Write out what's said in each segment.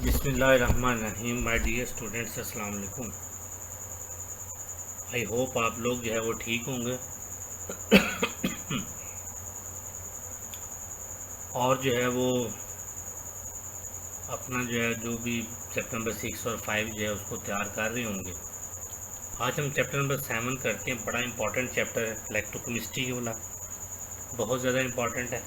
बिस्मिल्लाहिर्रहमानिर्रहीम। My dear students, अस्सलाम वालेकुम। आई होप आप लोग जो है वो ठीक होंगे और जो है वो अपना जो है जो भी चैप्टर नंबर 6 और 5 जो है उसको तैयार कर रहे होंगे। आज हम चैप्टर नंबर 7 करते हैं। बड़ा इंपॉर्टेंट चैप्टर है, इलेक्ट्रोकेमिस्ट्री वाला। बहुत ज़्यादा इंपॉर्टेंट है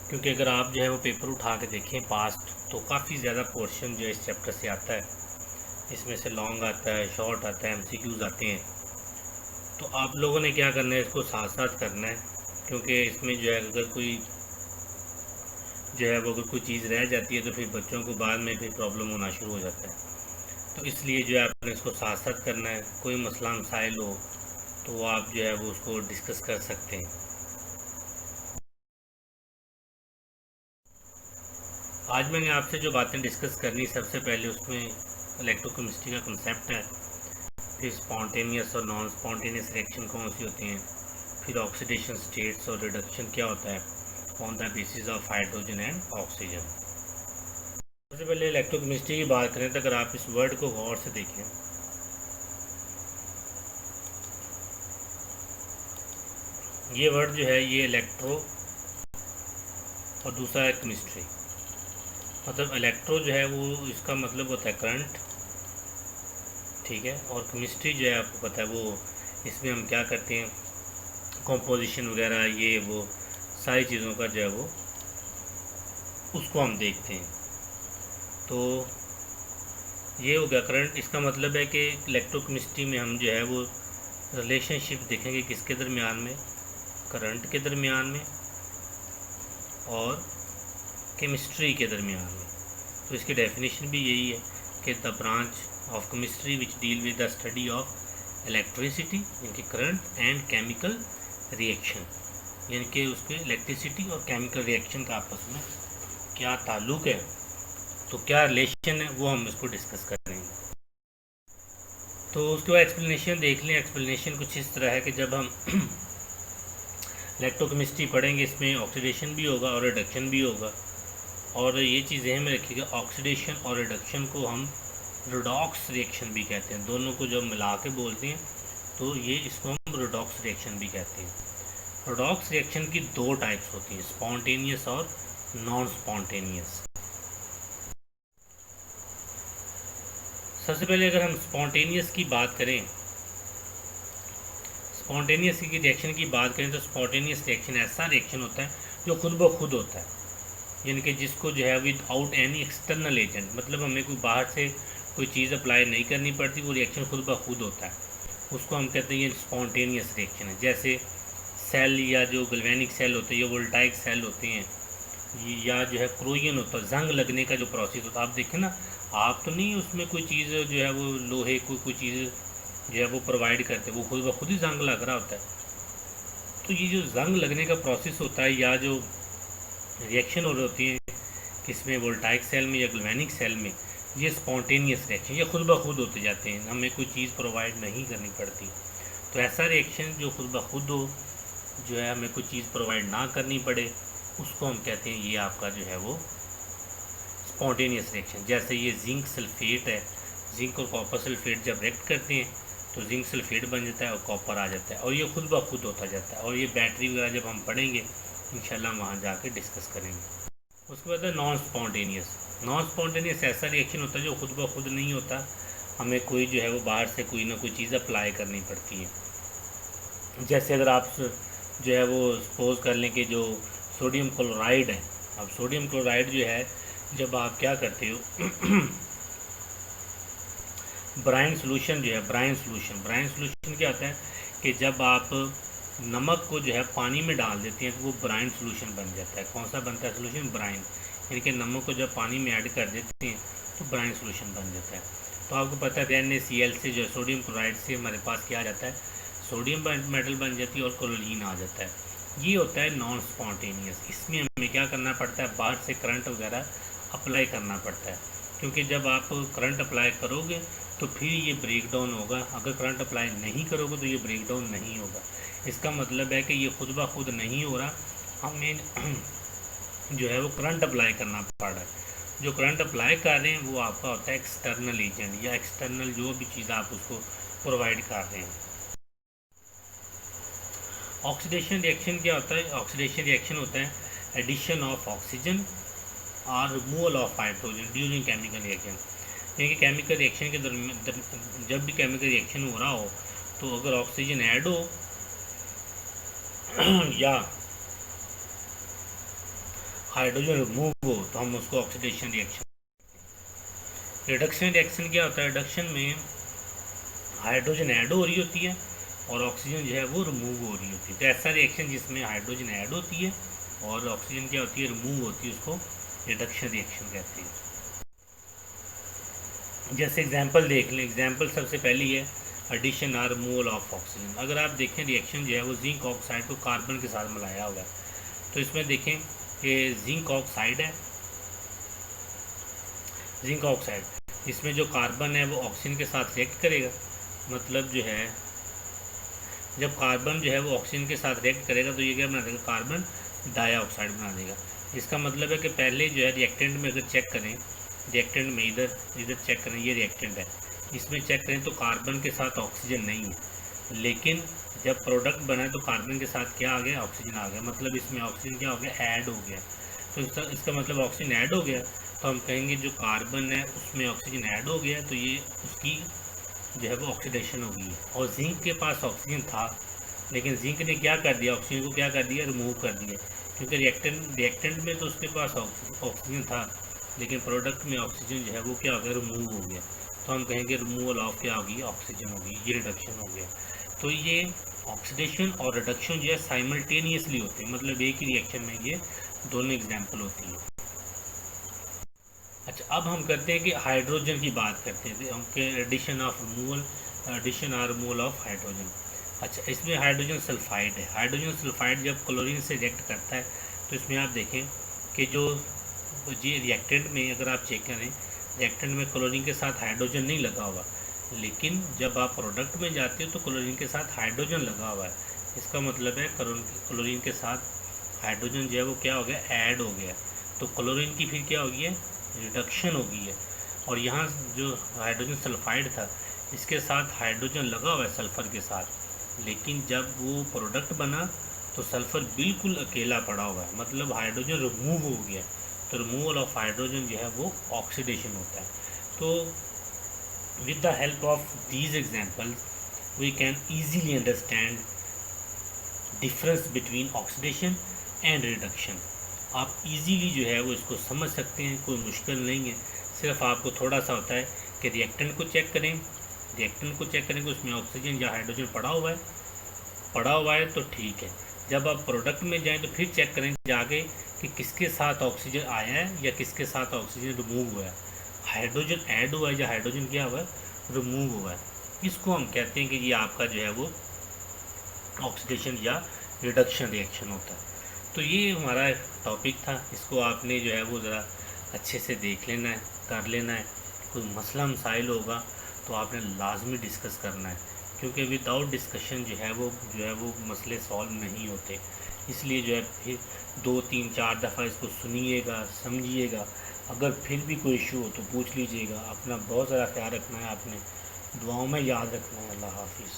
क्योंकि अगर आप जो है वो पेपर उठा के देखें पास्ट, तो काफ़ी ज़्यादा पोर्शन जो है इस चैप्टर से आता है। इसमें से लॉन्ग आता है, शॉर्ट आता है, एमसीक्यूज आते हैं। तो आप लोगों ने क्या करना है, इसको साथ साथ करना है, क्योंकि इसमें जो है अगर कोई जो है वो अगर कोई चीज़ रह जाती है तो फिर बच्चों को बाद में फिर प्रॉब्लम होना शुरू हो जाता है। तो इसलिए जो है आपने इसको साथ साथ करना है। कोई मसला मसाइल हो तो वो आप जो है वो उसको डिस्कस कर सकते हैं। आज मैंने आपसे जो बातें डिस्कस करनी, सबसे पहले उसमें इलेक्ट्रोकेमिस्ट्री का कंसेप्ट है, फिर स्पॉन्टेनियस और नॉन स्पॉन्टेनियस रिएक्शन कौन सी होती हैं, फिर ऑक्सीडेशन स्टेट्स और रिडक्शन क्या होता है on the basis of hydrogen and oxygen. सबसे पहले इलेक्ट्रोकेमिस्ट्री की बात करें तो अगर आप इस वर्ड को गौर से देखें, ये वर्ड जो है ये इलेक्ट्रो और दूसरा है केमिस्ट्री। मतलब इलेक्ट्रो जो है वो इसका मतलब होता है करंट, ठीक है, और केमिस्ट्री जो है आपको पता है वो इसमें हम क्या करते हैं, कंपोजिशन वगैरह ये वो सारी चीज़ों का जो है वो उसको हम देखते हैं। तो ये हो गया करंट। इसका मतलब है कि इलेक्ट्रोकेमिस्ट्री में हम जो है वो रिलेशनशिप देखेंगे किसके दरमियान में, करंट के दरमियान में और केमिस्ट्री के दरमियान में। तो इसकी डेफिनेशन भी यही है कि the branch of chemistry which deal with the study of electricity यानी कि करंट एंड केमिकल रिएक्शन, यानी कि उसके इलेक्ट्रिसिटी और केमिकल रिएक्शन का आपस में क्या ताल्लुक़ है, तो क्या रिलेशन है, वो हम इसको डिस्कस करेंगे। तो उसके बाद एक्सप्लेनेशन देख लें। एक्सप्लेनेशन कुछ इस तरह है कि जब हम इलेक्ट्रोकेमिस्ट्री पढ़ेंगे इसमें ऑक्सीडेशन भी होगा और रिडक्शन भी होगा, और ये चीज़ें हमें रखिएगा, ऑक्सीडेशन और रिडक्शन को हम रिडॉक्स रिएक्शन भी कहते हैं। दोनों को जब मिला के बोलते हैं तो ये इसको हम रिडॉक्स रिएक्शन भी कहते हैं। रिडॉक्स रिएक्शन की दो टाइप्स होती हैं, स्पॉन्टेनियस और नॉन स्पॉन्टेनियस। सबसे पहले अगर हम स्पॉन्टेनियस की बात करें, स्पॉन्टेनियस की रिएक्शन की बात करें तो स्पॉन्टेनियस रिएक्शन ऐसा रिएक्शन होता है जो खुद ब खुद होता है, यानी कि जिसको जो है विदाउट एनी एक्सटर्नल एजेंट, मतलब हमें कोई बाहर से कोई चीज़ अप्लाई नहीं करनी पड़ती, वो रिएक्शन खुद ब खुद होता है, उसको हम कहते हैं ये स्पॉन्टेनियस रिएक्शन है। जैसे सेल या जो गैल्वेनिक सेल होते हैं या वोल्टाइक सेल होते हैं, या जो है क्रोयन होता है, जंग लगने का जो प्रोसेस होता है, आप देखें ना, आप तो नहीं उसमें कोई चीज़ जो है वो लोहे कोई चीज़ जो है वो प्रोवाइड करते हैं, वो खुद ब खुद ही जंग लग रहा होता है। तो ये जो जंग लगने का प्रोसेस होता है या जो रिएक्शन हो रही होती है किसमें, वोल्टाइक सेल में या गैल्वेनिक सेल में, ये स्पॉन्टेनियस रिएक्शन, ये खुद ब खुद होते जाते हैं, हमें कोई चीज़ प्रोवाइड नहीं करनी पड़ती। तो ऐसा रिएक्शन जो खुद ब खुद हो, जो है हमें कोई चीज़ प्रोवाइड ना करनी पड़े, उसको हम कहते हैं ये आपका जो है वो स्पॉन्टेनियस रिएक्शन। जैसे ये जिंक सल्फेट है, जिंक और कॉपर सल्फेट जब रिएक्ट करते हैं तो जिंक सल्फेट बन जाता है और कॉपर आ जाता है, और ये खुद ब खुद होता जाता है। और ये बैटरी वगैरह जब हम पढ़ेंगे इंशाल्लाह वहाँ जाके डिस्कस करेंगे। उसके बाद है नॉन स्पॉन्टेनियस। नॉन स्पॉन्टेनियस ऐसा रिएक्शन होता है जो खुद ब खुद नहीं होता, हमें कोई जो है वो बाहर से कोई ना कोई चीज़ अप्लाई करनी पड़ती है। जैसे अगर आप जो है वो सपोज कर लें कि जो सोडियम क्लोराइड है, अब सोडियम क्लोराइड जो है जब आप क्या करते हो ब्राइन सोल्यूशन जो है, ब्राइन सोल्यूशन क्या होता है कि जब आप नमक को जो है पानी में डाल देते हैं तो वो ब्राइन सोल्यूशन बन जाता है। कौन सा बनता है सोल्यूशन, ब्राइन, यानी कि नमक को जब पानी में ऐड कर देते हैं तो ब्राइन सोल्यूशन बन जाता है। तो आपको पता है NaCl से जो सोडियम क्लोराइड से हमारे पास क्या आ जाता है, सोडियम मेटल बन जाती है और क्लोरीन आ जाता है। ये होता है नॉन स्पॉन्टेनियस। इसमें हमें क्या करना पड़ता है, बाहर से करंट वगैरह अप्लाई करना पड़ता है, क्योंकि जब आप करंट अप्लाई करोगे तो फिर ये ब्रेक डाउन होगा, अगर करंट अप्लाई नहीं करोगे तो ये ब्रेक डाउन नहीं होगा। इसका मतलब है कि ये खुद ब खुद नहीं हो रहा, हमें जो है वो करंट अप्लाई करना पड़ रहा है। जो करंट अप्लाई कर रहे हैं वो आपका होता है एक्सटर्नल एजेंट या एक्सटर्नल जो भी चीज़ आप उसको प्रोवाइड कर रहे हैं। ऑक्सीडेशन रिएक्शन क्या होता है? ऑक्सीडेशन रिएक्शन होता है एडिशन ऑफ ऑक्सीजन और removal of hydrogen during chemical reaction. यानी कि केमिकल रिएक्शन के दरमियान जब भी केमिकल रिएक्शन हो रहा हो तो अगर ऑक्सीजन ऐड हो या हाइड्रोजन रिमूव हो तो हम उसको ऑक्सीडेशन रिएक्शन। रिडक्शन रिएक्शन क्या होता है? रिडक्शन में हाइड्रोजन ऐड हो रही होती है और ऑक्सीजन जो है वो रिमूव हो रही होती है। तो ऐसा रिएक्शन जिसमें हाइड्रोजन ऐड होती है और ऑक्सीजन क्या होती है? रिमूव होती है, उसको रिडक्शन रिएक्शन कहते हैं। जैसे एग्जांपल देख लें। एग्जांपल सबसे पहली है एडिशन और रिमूवल ऑफ ऑक्सीजन। अगर आप देखें रिएक्शन जो है वो जिंक ऑक्साइड को कार्बन के साथ मिलाया हुआ है, तो इसमें देखें कि जिंक ऑक्साइड है, जिंक ऑक्साइड इसमें जो कार्बन है वो ऑक्सीजन के साथ रिएक्ट करेगा। मतलब जो है जब कार्बन जो है वो ऑक्सीजन के साथ रिएक्ट करेगा तो ये क्या बना देगा? कार्बन डाइऑक्साइड बना देगा। इसका मतलब है कि पहले जो है रिएक्टेंट में अगर चेक करें, रिएक्टेंट में इधर चेक करें, ये रिएक्टेंट है, इसमें चेक करें तो कार्बन के साथ ऑक्सीजन नहीं है, लेकिन जब प्रोडक्ट बना तो कार्बन के साथ क्या आ गया? ऑक्सीजन आ गया। मतलब इसमें ऑक्सीजन क्या हो गया? ऐड हो गया। तो इसका मतलब ऑक्सीजन ऐड हो गया, तो हम कहेंगे जो कार्बन है उसमें ऑक्सीजन ऐड हो गया, तो ये उसकी जो है वो ऑक्सीडेशन हो गई है। और जिंक के पास ऑक्सीजन था, लेकिन जिंक ने क्या कर दिया? ऑक्सीजन को क्या कर दिया? रिमूव कर दिया। क्योंकि रिएक्टेंट में तो उसके पास ऑक्सीजन था, लेकिन प्रोडक्ट में ऑक्सीजन जो है वो क्या हो गया? रिमूव हो गया। तो हम कहेंगे रिमूवल ऑफ क्या होगी? ऑक्सीजन होगी, ये रिडक्शन हो गया। तो ये ऑक्सीडेशन और रिडक्शन जो है साइमल्टेनियसली होते हैं, मतलब एक ही रिएक्शन में ये दोनों एग्जाम्पल होती है। अच्छा, अब हम करते हैं कि हाइड्रोजन की बात करते हैं, हम एडिशन ऑफ रिमूवल, एडिशन और रिमूवल ऑफ हाइड्रोजन। अच्छा, इसमें हाइड्रोजन सल्फाइड है। हाइड्रोजन सल्फाइड जब क्लोरीन से रिएक्ट करता है तो इसमें आप देखें कि जो ये रिएक्टेंट में अगर आप चेक करें, रिएक्टेंट में क्लोरीन के साथ हाइड्रोजन नहीं लगा हुआ, लेकिन जब आप प्रोडक्ट में जाते हो तो क्लोरीन के साथ हाइड्रोजन लगा हुआ है। इसका मतलब है क्लोरीन के साथ हाइड्रोजन जो है वो क्या हो गया? ऐड हो गया। तो क्लोरीन की फिर क्या हो गई है? रिडक्शन हो गई है। और यहाँ जो हाइड्रोजन सल्फाइड था इसके साथ हाइड्रोजन लगा हुआ है सल्फ़र के साथ, लेकिन जब वो प्रोडक्ट बना तो सल्फ़र बिल्कुल अकेला पड़ा हुआ है, मतलब हाइड्रोजन रिमूव हो गया। तो रिमूवल ऑफ हाइड्रोजन जो है वो ऑक्सीडेशन होता है। तो with the help of these examples we can easily understand difference between oxidation and reduction. आप इजीली जो है वो इसको समझ सकते हैं, कोई मुश्किल नहीं है। सिर्फ आपको थोड़ा सा होता है कि रिएक्टेंट को चेक करें, रिएक्टेंट को चेक करें कि उसमें ऑक्सीजन या हाइड्रोजन पड़ा हुआ है तो ठीक है। जब आप प्रोडक्ट में जाएं तो फिर चेक करें जाके कि किसके साथ ऑक्सीजन आया है या किसके साथ ऑक्सीजन रिमूव हुआ है। हाइड्रोजन ऐड हुआ है या हाइड्रोजन क्या हुआ है? रिमूव हुआ है। इसको हम कहते हैं कि ये आपका जो है वो ऑक्सीडेशन या रिडक्शन रिएक्शन होता है। तो ये हमारा टॉपिक था, इसको आपने जो है वो ज़रा अच्छे से देख लेना है, कर लेना है। कोई मसला मसाइल होगा तो आपने लाजमी डिस्कस करना है, क्योंकि विदाउट डिस्कशन जो है वो मसले सॉल्व नहीं होते। इसलिए जो है फिर 2 3 4 दफ़ा इसको सुनिएगा, समझिएगा। अगर फिर भी कोई इशू हो तो पूछ लीजिएगा। अपना बहुत ज़्यादा ख्याल रखना है, आपने दुआओं में याद रखना है। अल्लाह हाफिज़।